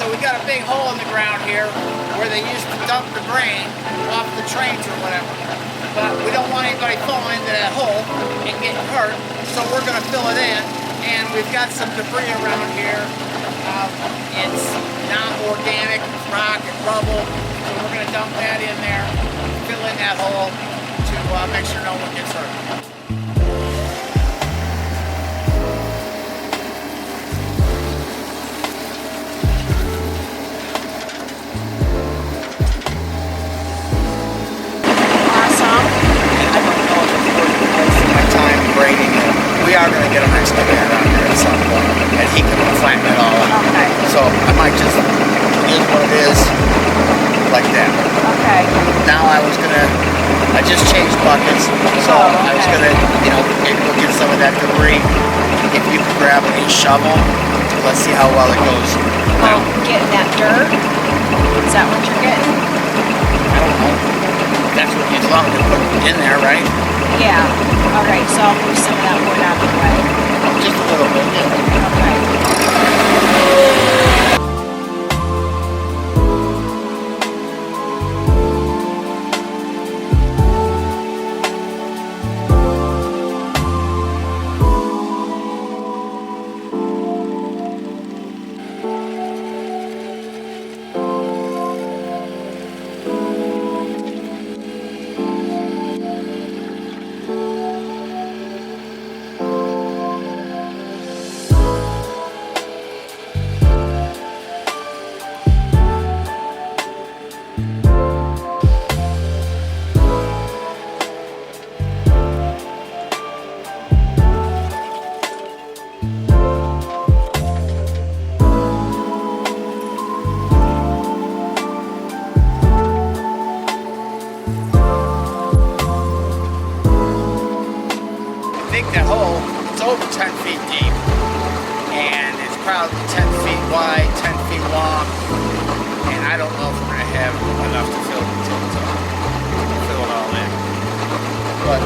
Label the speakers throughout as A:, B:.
A: we got a big hole in the ground here where they used to dump the grain off the trains or whatever. But we don't want anybody falling into that hole and getting hurt, so we're going to fill it in. And we've got some debris around here. It's non-organic, it's rock and rubble, so we're going to dump that in there, fill in that hole to make sure no one gets hurt. We are going to get an excavator out here at some point, and he can flatten it all out.
B: Okay.
A: So I might just use what it is like that.
B: Okay.
A: Now I just changed buckets, so I was going to, maybe go get some of that debris. If you could grab a shovel, let's see how well it goes.
B: Oh, getting that dirt? Is that what you're getting?
A: I don't know. That's what you'd love to put in there, right?
B: Yeah. All right, so I'll move some of that wood out of the way.
A: Just a little bit, yeah.
B: Okay.
A: That hole, it's over 10 feet deep, and it's probably 10 feet wide, 10 feet long, and I don't know if we're going to have enough to fill it all in. But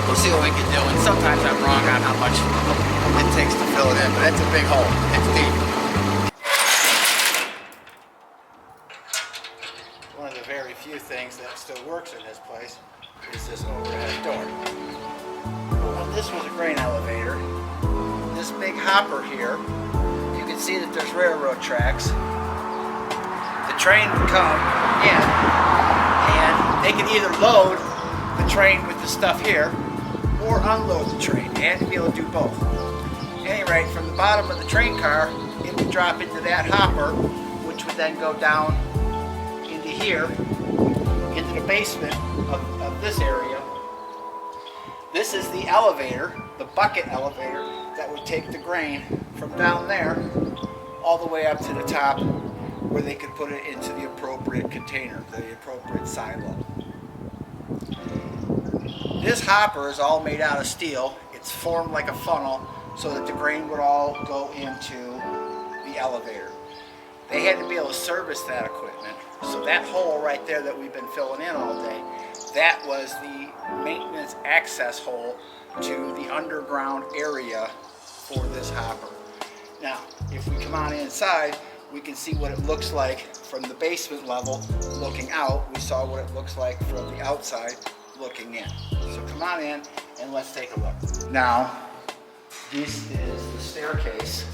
A: we'll see what we can do, and sometimes I'm wrong on how much it takes to fill it in, but it's a big hole. It's deep. One of the very few things that still works in this place is this overhead door. This was a grain elevator. This big hopper here, you can see that there's railroad tracks. The train would come in, and they could either load the train with the stuff here, or unload the train. They had to be able to do both. At any rate, from the bottom of the train car, it would drop into that hopper, which would then go down into here, into the basement of this area. This is the elevator, the bucket elevator, that would take the grain from down there all the way up to the top where they could put it into the appropriate container, the appropriate silo. This hopper is all made out of steel. It's formed like a funnel so that the grain would all go into the elevator. They had to be able to service that equipment. So that hole right there that we've been filling in all day, that was the maintenance access hole to the underground area for this hopper. Now, if we come on inside, we can see what it looks like from the basement level looking out. We saw what it looks like from the outside looking in. So come on in and let's take a look. Now, this is the staircase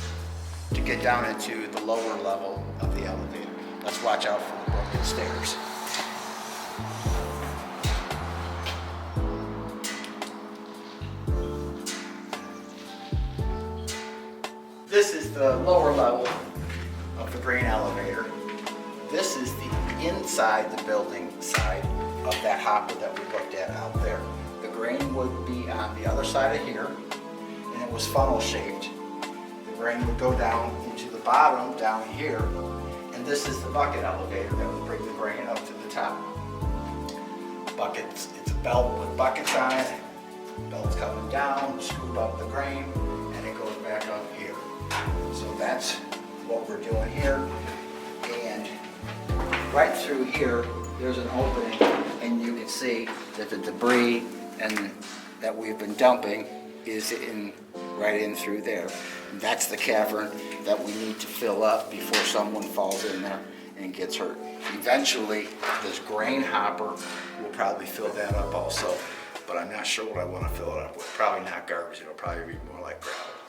A: to get down into the lower level of the elevator. Let's watch out for the broken stairs. This is the lower level of the grain elevator. This is the inside the building side of that hopper that we looked at out there. The grain would be on the other side of here, and it was funnel shaped. The grain would go down into the bottom down here, and this is the bucket elevator that would bring the grain up to the top. Buckets, it's a belt with buckets on it. Belt's coming down, scoop up the grain, and it goes back up here. So that's what we're doing here. And right through here, there's an opening, and you can see that the debris and that we've been dumping is in right in through there. That's the cavern that we need to fill up before someone falls in there and gets hurt. Eventually, this grain hopper will probably fill that up also, but I'm not sure what I want to fill it up with. Probably not garbage, it'll probably be more like gravel.